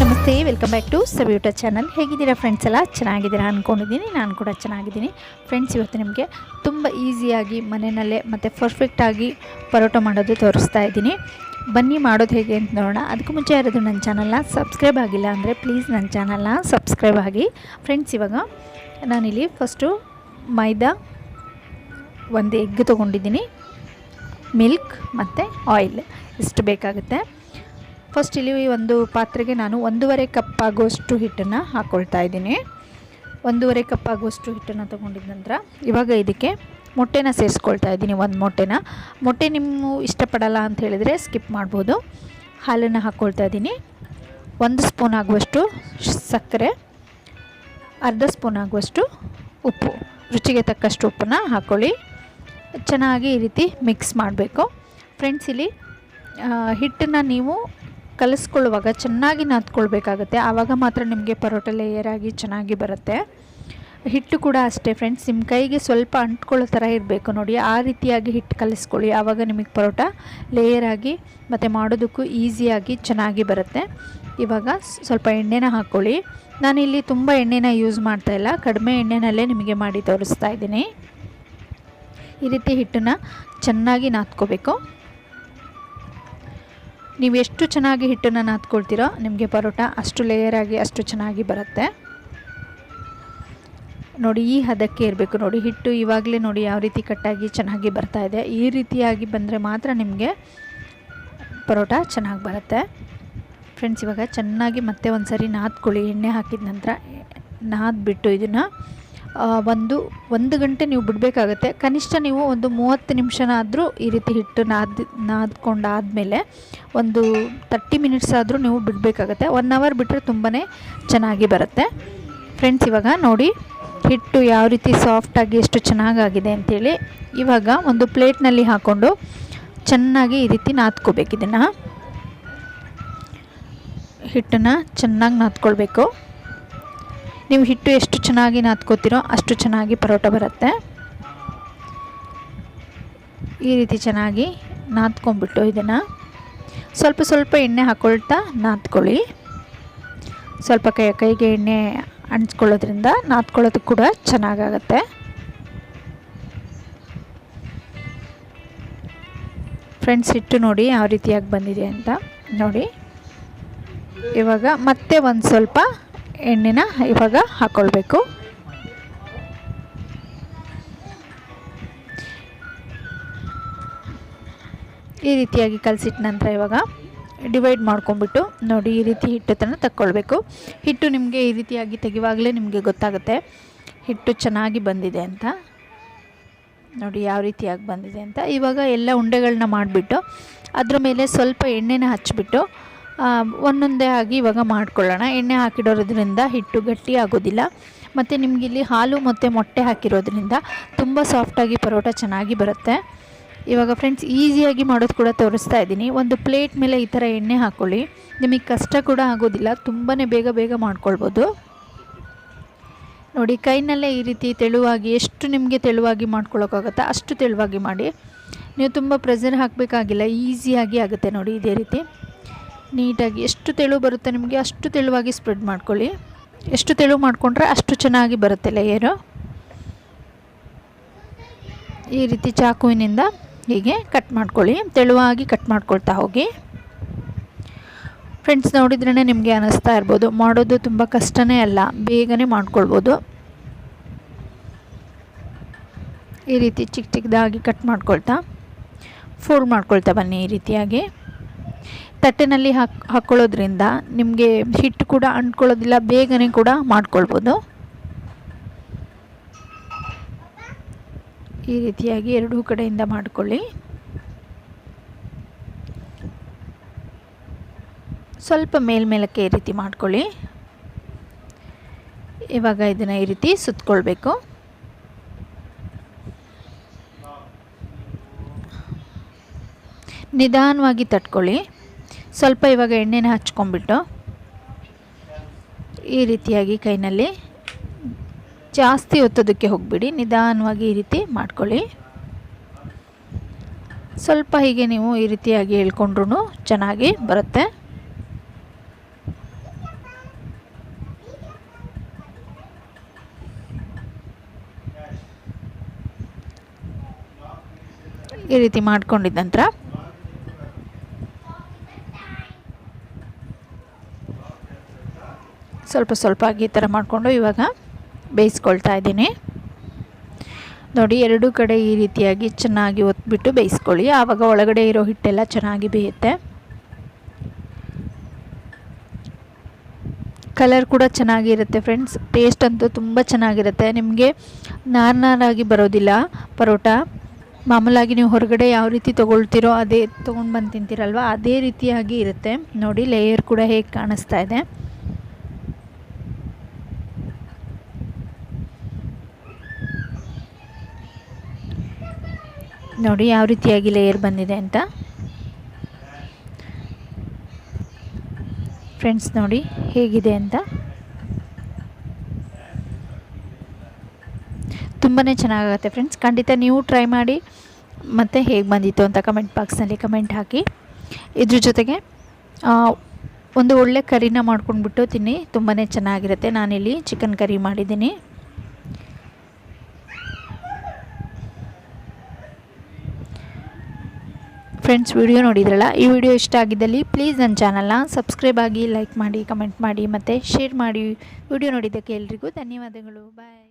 ನಮಸ್ತೆ, welcome back to saviyuta channel. ಹೇಗಿದ್ದೀರಾ friends? ಎಲ್ಲ ಚೆನ್ನಾಗಿದ್ದೀರಾ ಅಂದ್ಕೊಂಡಿದ್ದೀನಿ. ನಾನು ಕೂಡ ಚೆನ್ನಾಗಿದ್ದೀನಿ ಫ್ರೆಂಡ್ಸ್. ಇವತ್ತು ನಿಮಗೆ ತುಂಬ ಈಸಿಯಾಗಿ ಮನೆಯಲ್ಲೇ ಮತ್ತು ಪರ್ಫೆಕ್ಟಾಗಿ ಪರೋಟ ಮಾಡೋದು ತೋರಿಸ್ತಾ ಇದ್ದೀನಿ. ಬನ್ನಿ ಮಾಡೋದು ಹೇಗೆ ಅಂತ ನೋಡೋಣ. ಅದಕ್ಕೂ ಮುಂಚೆ ಯಾರಾದರೂ ನನ್ನ ಚಾನಲ್ನ ಸಬ್ಸ್ಕ್ರೈಬ್ ಆಗಿಲ್ಲ ಅಂದರೆ ಪ್ಲೀಸ್ ನನ್ನ ಚಾನಲ್ನ ಸಬ್ಸ್ಕ್ರೈಬ್ ಆಗಿ ಫ್ರೆಂಡ್ಸ್. ಇವಾಗ ನಾನಿಲ್ಲಿ ಫಸ್ಟು ಮೈದಾ, ಒಂದು ಎಗ್ ತೊಗೊಂಡಿದ್ದೀನಿ, ಮಿಲ್ಕ್ ಮತ್ತು ಆಯಿಲ್ ಇಷ್ಟು ಬೇಕಾಗುತ್ತೆ. ಫಸ್ಟ್ ಇಲ್ಲಿ ಒಂದು ಪಾತ್ರೆಗೆ ನಾನು 1.5 ಕಪ್ ಆಗುವಷ್ಟು ಹಿಟ್ಟನ್ನು ಹಾಕ್ಕೊಳ್ತಾ ಇದ್ದೀನಿ. 1.5 ಕಪ್ ಆಗುವಷ್ಟು ಹಿಟ್ಟನ್ನು ತೊಗೊಂಡಿದ್ದ ನಂತರ ಇವಾಗ ಇದಕ್ಕೆ ಮೊಟ್ಟೆನ ಸೇರಿಸ್ಕೊಳ್ತಾ ಇದ್ದೀನಿ. ಒಂದು ಮೊಟ್ಟೆ ನೀವು ಇಷ್ಟಪಡಲ್ಲ ಅಂತ ಹೇಳಿದರೆ ಸ್ಕಿಪ್ ಮಾಡ್ಬೋದು. ಹಾಲನ್ನು ಹಾಕ್ಕೊಳ್ತಾ ಇದ್ದೀನಿ. 1 ಸ್ಪೂನ್ ಆಗುವಷ್ಟು ಸಕ್ಕರೆ, ಅರ್ಧ ಸ್ಪೂನ್ ಆಗುವಷ್ಟು ಉಪ್ಪು, ರುಚಿಗೆ ತಕ್ಕಷ್ಟು ಉಪ್ಪನ್ನು ಹಾಕ್ಕೊಳ್ಳಿ. ಚೆನ್ನಾಗಿ ಈ ರೀತಿ ಮಿಕ್ಸ್ ಮಾಡಬೇಕು ಫ್ರೆಂಡ್ಸ್. ಇಲ್ಲಿ ಹಿಟ್ಟನ್ನು ನೀವು ಕಲಿಸ್ಕೊಳ್ಳುವಾಗ ಚೆನ್ನಾಗಿ ನಾದ್ಕೊಳ್ಬೇಕಾಗತ್ತೆ. ಆವಾಗ ಮಾತ್ರ ನಿಮಗೆ ಪರೋಟ ಲೇಯರಾಗಿ ಚೆನ್ನಾಗಿ ಬರುತ್ತೆ. ಹಿಟ್ಟು ಕೂಡ ಅಷ್ಟೇ ಫ್ರೆಂಡ್ಸ್, ನಿಮ್ಮ ಕೈಗೆ ಸ್ವಲ್ಪ ಅಂಟ್ಕೊಳ್ಳೋ ಥರ ಇರಬೇಕು ನೋಡಿ. ಆ ರೀತಿಯಾಗಿ ಹಿಟ್ಟು ಕಲಿಸ್ಕೊಳ್ಳಿ. ಆವಾಗ ನಿಮಗೆ ಪರೋಟ ಲೇಯರಾಗಿ ಮತ್ತು ಮಾಡೋದಕ್ಕೂ ಈಸಿಯಾಗಿ ಚೆನ್ನಾಗಿ ಬರುತ್ತೆ. ಇವಾಗ ಸ್ವಲ್ಪ ಎಣ್ಣೆನ ಹಾಕ್ಕೊಳ್ಳಿ. ನಾನಿಲ್ಲಿ ತುಂಬ ಎಣ್ಣೆನ ಯೂಸ್ ಮಾಡ್ತಾಯಿಲ್ಲ, ಕಡಿಮೆ ಎಣ್ಣೆನಲ್ಲೇ ನಿಮಗೆ ಮಾಡಿ ತೋರಿಸ್ತಾ ಇದ್ದೀನಿ. ಈ ರೀತಿ ಹಿಟ್ಟನ್ನು ಚೆನ್ನಾಗಿ ನಾದ್ಕೋಬೇಕು. ನೀವು ಎಷ್ಟು ಚೆನ್ನಾಗಿ ಹಿಟ್ಟನ್ನು ನಾದ್ಕೊಳ್ತೀರೋ ನಿಮಗೆ ಪರೋಟ ಅಷ್ಟು ಲೇಯರಾಗಿ ಅಷ್ಟು ಚೆನ್ನಾಗಿ ಬರುತ್ತೆ ನೋಡಿ. ಈ ಹದಕ್ಕೆ ಇರಬೇಕು ನೋಡಿ ಹಿಟ್ಟು. ಇವಾಗಲೇ ನೋಡಿ ಯಾವ ರೀತಿ ಕಟ್ಟಾಗಿ ಚೆನ್ನಾಗಿ ಬರ್ತಾ ಇದೆ. ಈ ರೀತಿಯಾಗಿ ಬಂದರೆ ಮಾತ್ರ ನಿಮಗೆ ಪರೋಟ ಚೆನ್ನಾಗಿ ಬರುತ್ತೆ ಫ್ರೆಂಡ್ಸ್. ಇವಾಗ ಚೆನ್ನಾಗಿ ಮತ್ತೆ ಒಂದು ಸರಿ ನಾದ್ಕೊಳ್ಳಿ. ಎಣ್ಣೆ ಹಾಕಿದ ನಂತರ ನಾದ್ಬಿಟ್ಟು ಇದನ್ನು ಒಂದು ಗಂಟೆ ನೀವು ಬಿಡಬೇಕಾಗತ್ತೆ. ಕನಿಷ್ಠ ನೀವು ಒಂದು 30 ನಿಮಿಷನಾದರೂ ಈ ರೀತಿ ಹಿಟ್ಟು ನಾದ್ಕೊಂಡಾದಮೇಲೆ ಒಂದು 30 ಮಿನಿಟ್ಸ್ ಆದರೂ ನೀವು ಬಿಡಬೇಕಾಗತ್ತೆ. 1 ಅವರ್ ಬಿಟ್ಟರೆ ತುಂಬಾ ಚೆನ್ನಾಗಿ ಬರುತ್ತೆ ಫ್ರೆಂಡ್ಸ್. ಇವಾಗ ನೋಡಿ ಹಿಟ್ಟು ಯಾವ ರೀತಿ ಸಾಫ್ಟಾಗಿ ಎಷ್ಟು ಚೆನ್ನಾಗಾಗಿದೆ ಅಂಥೇಳಿ. ಇವಾಗ ಒಂದು ಪ್ಲೇಟ್ನಲ್ಲಿ ಹಾಕ್ಕೊಂಡು ಚೆನ್ನಾಗಿ ಈ ರೀತಿ ನಾದ್ಕೋಬೇಕು. ಇದನ್ನು ಹಿಟ್ಟನ್ನು ಚೆನ್ನಾಗಿ ನಾದ್ಕೊಳ್ಬೇಕು. ನೀವು ಹಿಟ್ಟು ಎಷ್ಟು ಚೆನ್ನಾಗಿ ನಾದ್ಕೋತೀರೋ ಅಷ್ಟು ಚೆನ್ನಾಗಿ ಪರೋಟ ಬರುತ್ತೆ. ಈ ರೀತಿ ಚೆನ್ನಾಗಿ ನಾದ್ಕೊಂಡ್ಬಿಟ್ಟು ಇದನ್ನು ಸ್ವಲ್ಪ ಎಣ್ಣೆ ಹಾಕ್ಕೊಳ್ತಾ ನಾದ್ಕೊಳ್ಳಿ. ಸ್ವಲ್ಪ ಕೈಗೆ ಎಣ್ಣೆ ಅಂಟಿಸ್ಕೊಳ್ಳೋದ್ರಿಂದ ನಾದ್ಕೊಳ್ಳೋದು ಕೂಡ ಚೆನ್ನಾಗಾಗತ್ತೆ. ಫ್ರೆಂಡ್ಸ್, ಹಿಟ್ಟು ನೋಡಿ ಯಾವ ರೀತಿಯಾಗಿ ಬಂದಿದೆ ಅಂತ ನೋಡಿ. ಇವಾಗ ಮತ್ತೆ ಒಂದು ಸ್ವಲ್ಪ ಎಣ್ಣೆನ ಇವಾಗ ಹಾಕ್ಕೊಳ್ಬೇಕು. ಈ ರೀತಿಯಾಗಿ ಕಲಸಿಟ್ಟ ನಂತರ ಇವಾಗ ಡಿವೈಡ್ ಮಾಡ್ಕೊಂಡ್ಬಿಟ್ಟು ನೋಡಿ ಈ ರೀತಿ ಹಿಟ್ಟನ್ನು ತಕ್ಕೊಳ್ಬೇಕು. ಹಿಟ್ಟು ನಿಮಗೆ ಈ ರೀತಿಯಾಗಿ ತೆಗೆಯುವಾಗಲೇ ನಿಮಗೆ ಗೊತ್ತಾಗುತ್ತೆ ಹಿಟ್ಟು ಚೆನ್ನಾಗಿ ಬಂದಿದೆ ಅಂತ. ನೋಡಿ ಯಾವ ರೀತಿಯಾಗಿ ಬಂದಿದೆ ಅಂತ. ಇವಾಗ ಎಲ್ಲ ಉಂಡೆಗಳನ್ನ ಮಾಡಿಬಿಟ್ಟು ಅದ್ರ ಮೇಲೆ ಸ್ವಲ್ಪ ಎಣ್ಣೆನ ಹಚ್ಚಿಬಿಟ್ಟು ಒಂದೊಂದೇ ಆಗಿ ಇವಾಗ ಮಾಡ್ಕೊಳ್ಳೋಣ. ಎಣ್ಣೆ ಹಾಕಿಡೋದ್ರಿಂದ ಹಿಟ್ಟು ಗಟ್ಟಿ ಆಗೋದಿಲ್ಲ. ಮತ್ತು ನಿಮಗಿಲ್ಲಿ ಹಾಲು ಮತ್ತು ಮೊಟ್ಟೆ ಹಾಕಿರೋದ್ರಿಂದ ತುಂಬ ಸಾಫ್ಟಾಗಿ ಪರೋಟ ಚೆನ್ನಾಗಿ ಬರುತ್ತೆ. ಇವಾಗ ಫ್ರೆಂಡ್ಸ್ ಈಸಿಯಾಗಿ ಮಾಡೋದು ಕೂಡ ತೋರಿಸ್ತಾ ಇದ್ದೀನಿ. ಒಂದು ಪ್ಲೇಟ್ ಮೇಲೆ ಈ ಥರ ಎಣ್ಣೆ ಹಾಕ್ಕೊಳ್ಳಿ. ನಿಮಗೆ ಕಷ್ಟ ಕೂಡ ಆಗೋದಿಲ್ಲ, ತುಂಬಾ ಬೇಗ ಮಾಡ್ಕೊಳ್ಬೋದು ನೋಡಿ. ಕೈನಲ್ಲೇ ಈ ರೀತಿ ತೆಳುವಾಗಿ, ಎಷ್ಟು ನಿಮಗೆ ತೆಳುವಾಗಿ ಮಾಡ್ಕೊಳ್ಳೋಕ್ಕಾಗುತ್ತೋ ಅಷ್ಟು ತೆಳುವಾಗಿ ಮಾಡಿ. ನೀವು ತುಂಬ ಪ್ರೆಷರ್ ಹಾಕಬೇಕಾಗಿಲ್ಲ, ಈಸಿಯಾಗಿ ಆಗುತ್ತೆ ನೋಡಿ. ಇದೇ ರೀತಿ ನೀಟಾಗಿ ಎಷ್ಟು ತೆಳು ಬರುತ್ತೆ ನಿಮಗೆ ಅಷ್ಟು ತೆಳುವಾಗಿ ಸ್ಪ್ರೆಡ್ ಮಾಡ್ಕೊಳ್ಳಿ. ಎಷ್ಟು ತೆಳು ಮಾಡಿಕೊಂಡ್ರೆ ಅಷ್ಟು ಚೆನ್ನಾಗಿ ಬರುತ್ತೆ ಲೇಯರು. ಈ ರೀತಿ ಚಾಕುವಿನಿಂದ ಹೀಗೆ ಕಟ್ ಮಾಡ್ಕೊಳ್ಳಿ. ತೆಳುವಾಗಿ ಕಟ್ ಮಾಡ್ಕೊಳ್ತಾ ಹೋಗಿ ಫ್ರೆಂಡ್ಸ್. ನೋಡಿದ್ರೇ ನಿಮಗೆ ಅನ್ನಿಸ್ತಾ ಇರ್ಬೋದು ಮಾಡೋದು ತುಂಬ ಕಷ್ಟನೇ ಅಲ್ಲ, ಬೇಗನೆ ಮಾಡ್ಕೊಳ್ಬೋದು. ಈ ರೀತಿ ಚಿಕ್ಕದಾಗಿ ಕಟ್ ಮಾಡ್ಕೊಳ್ತಾ ಫೋಲ್ಡ್ ಮಾಡ್ಕೊಳ್ತಾ ಬನ್ನಿ. ಈ ರೀತಿಯಾಗಿ ತಟ್ಟೆನಲ್ಲಿ ಹಾಕ್ಕೊಳ್ಳೋದ್ರಿಂದ ನಿಮಗೆ ಹಿಟ್ಟು ಕೂಡ ಅಂಟ್ಕೊಳ್ಳೋದಿಲ್ಲ, ಬೇಗನೆ ಕೂಡ ಮಾಡ್ಕೊಳ್ಬೋದು. ಈ ರೀತಿಯಾಗಿ ಎರಡೂ ಕಡೆಯಿಂದ ಮಾಡ್ಕೊಳ್ಳಿ. ಸ್ವಲ್ಪ ಮೇಲ್ಮೇಲಕ್ಕೆ ಈ ರೀತಿ ಮಾಡ್ಕೊಳ್ಳಿ. ಇವಾಗ ಇದನ್ನು ಈ ರೀತಿ ಸುತ್ತಕೊಳ್ಬೇಕು. ನಿಧಾನವಾಗಿ ತಟ್ಕೊಳ್ಳಿ. ಸ್ವಲ್ಪ ಇವಾಗ ಎಣ್ಣೆನ ಹಚ್ಕೊಂಡ್ಬಿಟ್ಟು ಈ ರೀತಿಯಾಗಿ ಕೈನಲ್ಲಿ ಜಾಸ್ತಿ ಒತ್ತೋದಕ್ಕೆ ಹೋಗಬೇಡಿ, ನಿಧಾನವಾಗಿ ಈ ರೀತಿ ಮಾಡ್ಕೊಳ್ಳಿ. ಸ್ವಲ್ಪ ಹೀಗೆ ನೀವು ಈ ರೀತಿಯಾಗಿ ಹೇಳ್ಕೊಂಡ್ರೂ ಚೆನ್ನಾಗಿ ಬರುತ್ತೆ. ಈ ರೀತಿ ಮಾಡ್ಕೊಂಡಿದ್ದ ನಂತರ ಸ್ವಲ್ಪ ಸ್ವಲ್ಪ ಈ ಥರ ಮಾಡಿಕೊಂಡು ಇವಾಗ ಬೇಯಿಸ್ಕೊಳ್ತಾ ಇದ್ದೀನಿ. ನೋಡಿ, ಎರಡೂ ಕಡೆ ಈ ರೀತಿಯಾಗಿ ಚೆನ್ನಾಗಿ ಒತ್ಬಿಟ್ಟು ಬೇಯಿಸ್ಕೊಳ್ಳಿ. ಆವಾಗ ಒಳಗಡೆ ಇರೋ ಹಿಟ್ಟೆಲ್ಲ ಚೆನ್ನಾಗಿ ಬೇಯುತ್ತೆ. ಕಲರ್ ಕೂಡ ಚೆನ್ನಾಗಿರುತ್ತೆ ಫ್ರೆಂಡ್ಸ್. ಟೇಸ್ಟ್ ಅಂತೂ ತುಂಬ ಚೆನ್ನಾಗಿರುತ್ತೆ. ನಿಮಗೆ ನಾರಾಗಿ ಬರೋದಿಲ್ಲ ಪರೋಟ. ಮಾಮೂಲಾಗಿ ನೀವು ಹೊರಗಡೆ ಯಾವ ರೀತಿ ತೊಗೊಳ್ತೀರೋ ಅದೇ ತೊಗೊಂಡು ಬಂದು ತಿಂತೀರಲ್ವ, ಅದೇ ರೀತಿಯಾಗಿ ಇರುತ್ತೆ. ನೋಡಿ, ಲೇಯರ್ ಕೂಡ ಹೇಗೆ ಕಾಣಿಸ್ತಾ ಇದೆ. ನೋಡಿ ಯಾವ ರೀತಿಯಾಗಿ ಲೇಯರ್ ಬಂದಿದೆ ಅಂತ ಫ್ರೆಂಡ್ಸ್. ನೋಡಿ ಹೇಗಿದೆ ಅಂತ. ತುಂಬಾ ಚೆನ್ನಾಗುತ್ತೆ ಫ್ರೆಂಡ್ಸ್. ಖಂಡಿತ ನೀವು ಟ್ರೈ ಮಾಡಿ ಮತ್ತು ಹೇಗೆ ಬಂದಿತ್ತು ಅಂತ ಕಮೆಂಟ್ ಬಾಕ್ಸ್ನಲ್ಲಿ ಕಮೆಂಟ್ ಹಾಕಿ. ಇದ್ರ ಜೊತೆಗೆ ಒಂದು ಒಳ್ಳೆ ಕರಿನ ಮಾಡ್ಕೊಂಡ್ಬಿಟ್ಟು ತಿನ್ನಿ, ತುಂಬಾ ಚೆನ್ನಾಗಿರುತ್ತೆ. ನಾನಿಲ್ಲಿ ಚಿಕನ್ ಕರಿ ಮಾಡಿದ್ದೀನಿ. ಫ್ರೆಂಡ್ಸ್, ವಿಡಿಯೋ ನೋಡಿದ್ರಲ್ಲ, ಈ ವಿಡಿಯೋ ಇಷ್ಟ ಆಗಿದ್ದಲ್ಲಿ ಪ್ಲೀಸ್ ನನ್ನ ಚಾನಲ್ನ ಸಬ್ಸ್ಕ್ರೈಬ್ ಆಗಿ, ಲೈಕ್ ಮಾಡಿ, ಕಮೆಂಟ್ ಮಾಡಿ ಮತ್ತು ಶೇರ್ ಮಾಡಿ. ವಿಡಿಯೋ ನೋಡಿದ್ದಕ್ಕೆ ಎಲ್ರಿಗೂ ಧನ್ಯವಾದಗಳು. ಬಾಯ್.